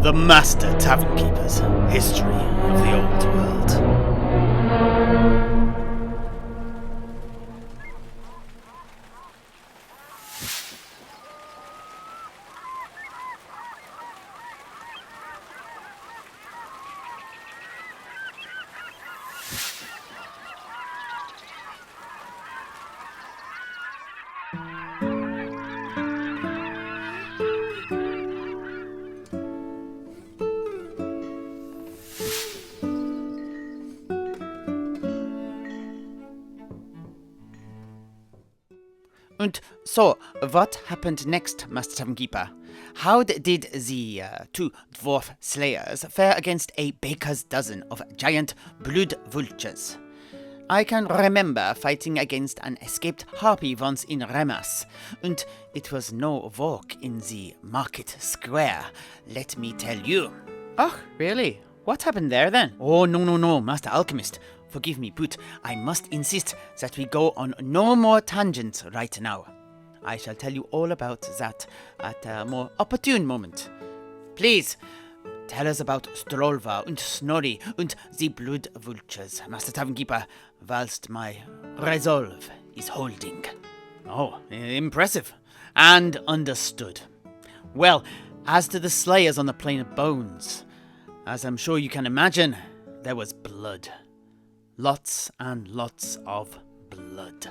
The Master Tavern Keeper's History of the Old World. And so, what happened next, Master Tavern Keeper? How did the two dwarf slayers fare against a baker's dozen of giant blood vultures? I can remember fighting against an escaped harpy once in Remas, and it was no walk in the market square, let me tell you. Oh, really? What happened there then? Oh, no, Master Alchemist. Forgive me, but I must insist that we go on no more tangents right now. I shall tell you all about that at a more opportune moment. Please, tell us about Strolvarr and Snorri and the Blood Vultures, Master Tavern Keeper, whilst my resolve is holding. Oh, impressive. And understood. Well, as to the Slayers on the Plain of Bones, as I'm sure you can imagine, there was blood. Lots and lots of blood.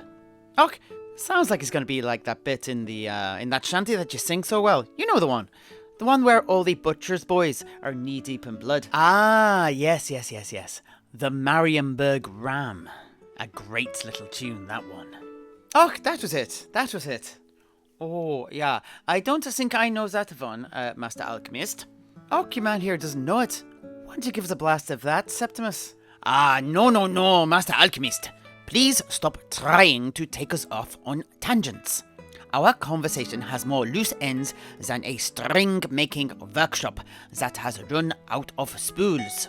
Oh, sounds like it's going to be like that bit in the in that shanty that you sing so well. You know the one. The one where all the butcher's boys are knee-deep in blood. Ah, yes. The Marienburg Ram. A great little tune, that one. Oh, that was it. Oh, yeah. I don't think I know that one, Master Alchemist. Oh, your man here doesn't know it. Why don't you give us a blast of that, Septimus? Ah, no, Master Alchemist. Please stop trying to take us off on tangents. Our conversation has more loose ends than a string-making workshop that has run out of spools.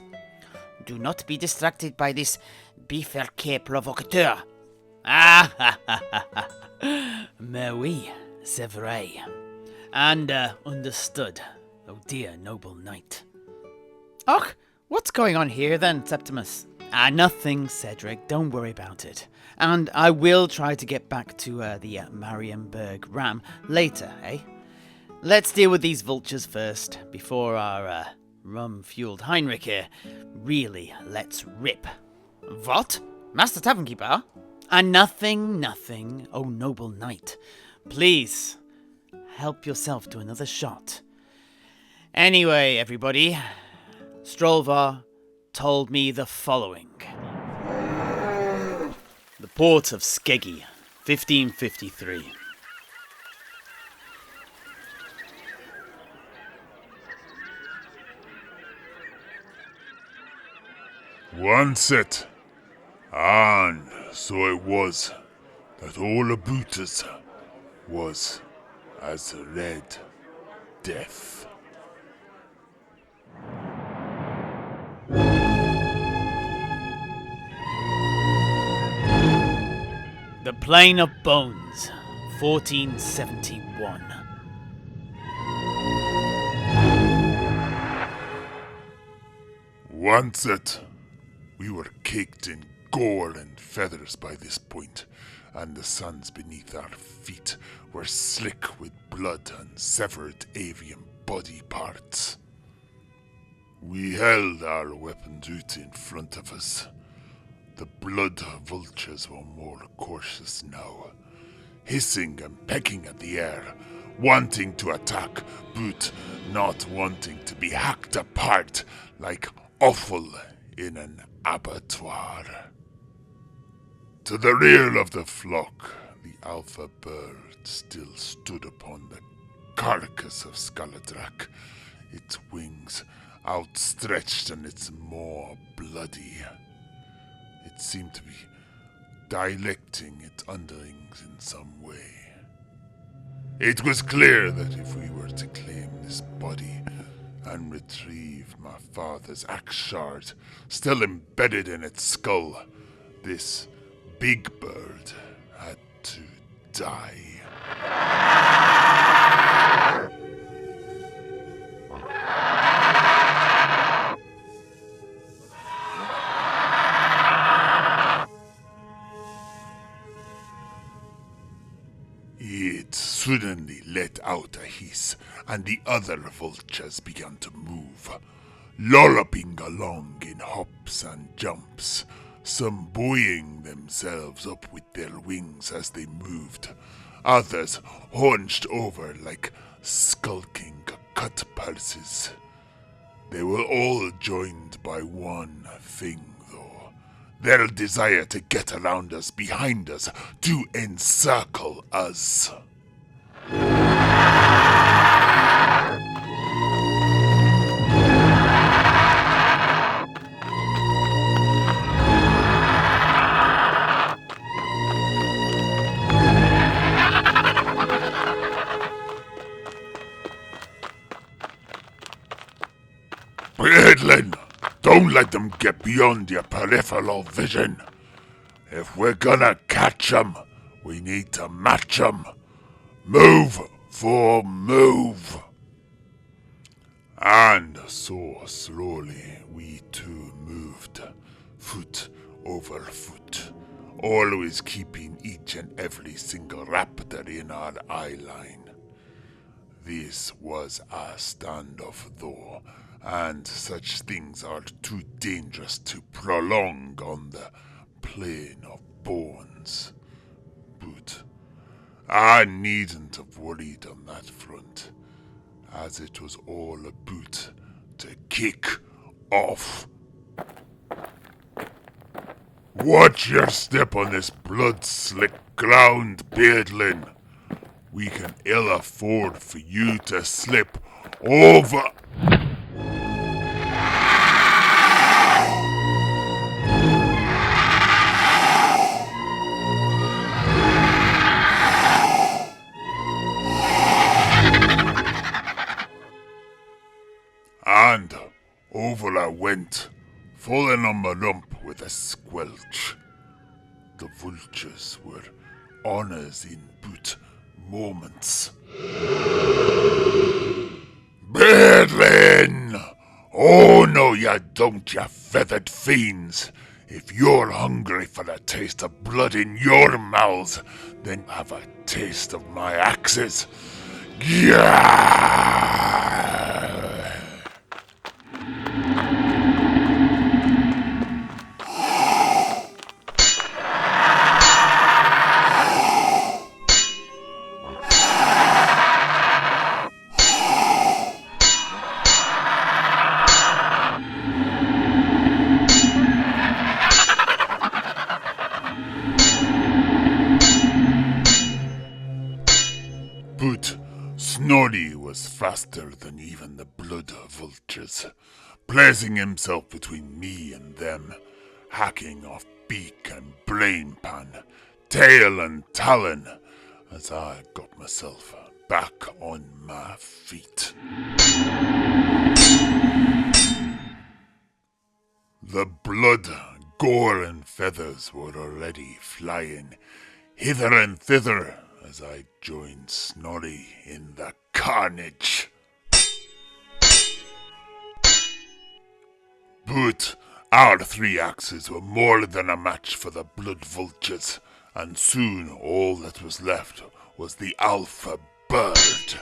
Do not be distracted by this bifurqué provocateur. Mais oui, c'est vrai. And, understood. Oh dear, noble knight. Och, what's going on here then, Septimus? Nothing, Cedric. Don't worry about it. And I will try to get back to the Marienburg Ram later, eh? Let's deal with these vultures first, before our rum-fueled Heinrich here really lets rip. What? Master Tavern Keeper? Nothing, oh noble knight. Please, help yourself to another shot. Anyway, everybody, Strolvarr told me the following. The port of Skeggy, 1553. One set. And so it was that all about us was as red death. The Plain of Bones, 1471. Once that we were caked in gore and feathers by this point, and the sands beneath our feet were slick with blood and severed avian body parts. We held our weapons out in front of us. The blood vultures were more cautious now, hissing and pecking at the air, wanting to attack, but not wanting to be hacked apart like offal in an abattoir. To the rear of the flock, the alpha bird still stood upon the carcass of Skaladrak, its wings outstretched and its maw bloody. It seemed to be dialecting its underlings in some way. It was clear that if we were to claim this body and retrieve my father's axe shard still embedded in its skull, this big bird had to die. suddenly let out a hiss, and the other vultures began to move, lolloping along in hops and jumps, some buoying themselves up with their wings as they moved, others hunched over like skulking cut purses. They were all joined by one thing, though. Their desire to get around us, behind us, to encircle us. Beardlin, don't let them get beyond your peripheral vision. If we're gonna catch 'em, we need to match 'em. Move for move. And so slowly we too moved, foot over foot, always keeping each and every single raptor in our eye line. This was a standoff, though, and such things are too dangerous to prolong on the plane of bones. But I needn't have worried on that front, as it was all about to kick off. Watch your step on this blood-slick ground, Beardlin. We can ill afford for you to slip over. And over I went, falling on my rump with a squelch. The vultures were on us in but moments. Beardlin! Oh no, you don't, you feathered fiends! If you're hungry for a taste of blood in your mouths, then have a taste of my axes. Yeah! But Snorri was faster than even the Blood Vultures, placing himself between me and them, hacking off beak and brain pan, tail and talon, as I got myself back on my feet. The blood, gore, and feathers were already flying hither and thither as I joined Snorri in the carnage. But our 3 axes were more than a match for the Blood Vultures, and soon all that was left was the alpha bird.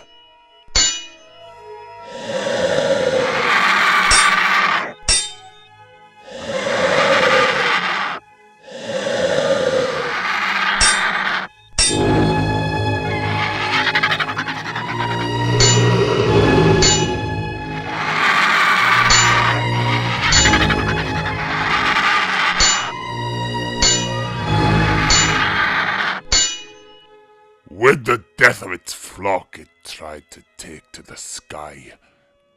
With the death of its flock, it tried to take to the sky,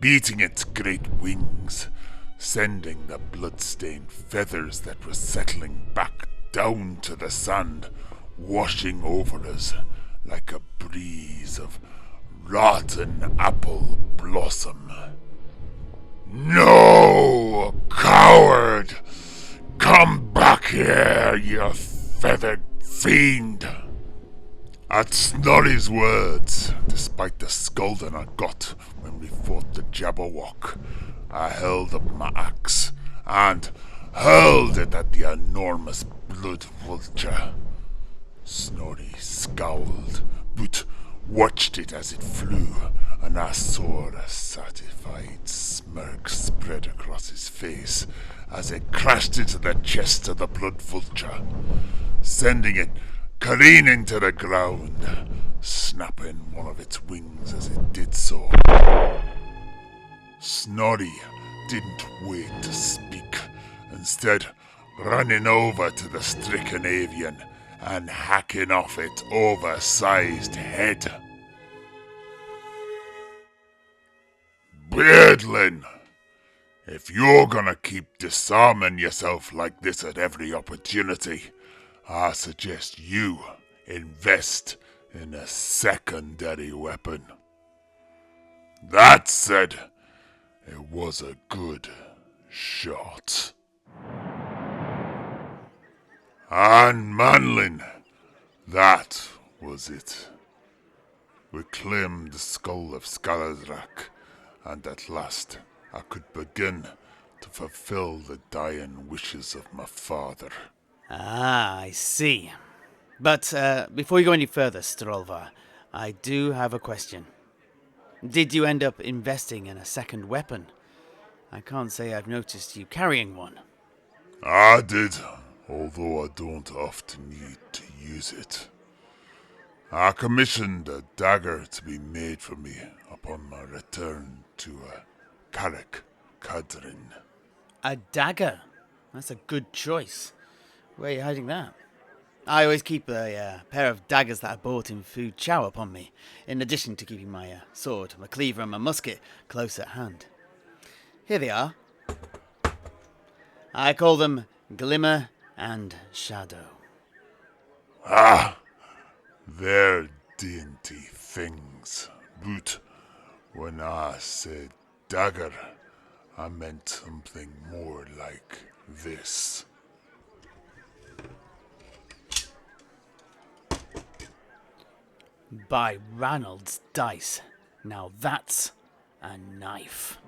beating its great wings, sending the blood-stained feathers that were settling back down to the sand, washing over us like a breeze of rotten apple blossom. No, coward! Come back here, you feathered fiend! At Snorri's words, despite the scolding I got when we fought the Jabberwock, I held up my axe and hurled it at the enormous Blood Vulture. Snorri scowled, but watched it as it flew, and I saw a satisfied smirk spread across his face as it crashed into the chest of the Blood Vulture, sending it careening to the ground, snapping one of its wings as it did so. Snorri didn't wait to speak, instead running over to the stricken avian and hacking off its oversized head. Beardlin, if you're gonna keep disarming yourself like this at every opportunity, I suggest you invest in a secondary weapon. That said, it was a good shot. And Manlin, that was it. We claimed the skull of Skaladrak, and at last I could begin to fulfill the dying wishes of my father. Ah, I see. But before you go any further, Strolvarr, I do have a question. Did you end up investing in a second weapon? I can't say I've noticed you carrying one. I did, although I don't often need to use it. I commissioned a dagger to be made for me upon my return to Carrick Cadrin. A dagger? That's a good choice. Where are you hiding that? I always keep a pair of daggers that I bought in Food Chow upon me, in addition to keeping my sword, my cleaver and my musket close at hand. Here they are. I call them Glimmer and Shadow. Ah, they're dainty things. But when I said dagger, I meant something more like this. By Ranald's dice. Now that's a knife.